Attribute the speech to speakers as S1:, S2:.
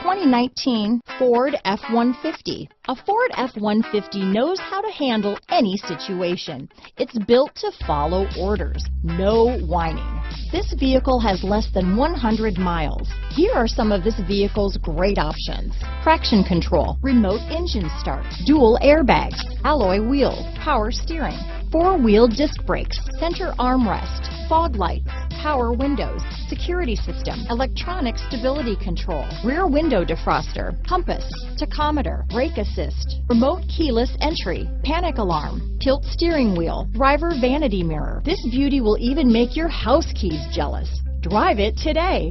S1: 2019 Ford F-150. A Ford F-150 knows how to handle any situation. It's built to follow orders, no whining. This vehicle has less than 100 miles. Here are some of this vehicle's great options: traction control, remote engine start, dual airbags, alloy wheels, power steering, four-wheel disc brakes, center armrest, fog lights, power windows, security system, electronic stability control, rear window defroster, compass, tachometer, brake assist, remote keyless entry, panic alarm, tilt steering wheel, driver vanity mirror. This beauty will even make your house keys jealous. Drive it today.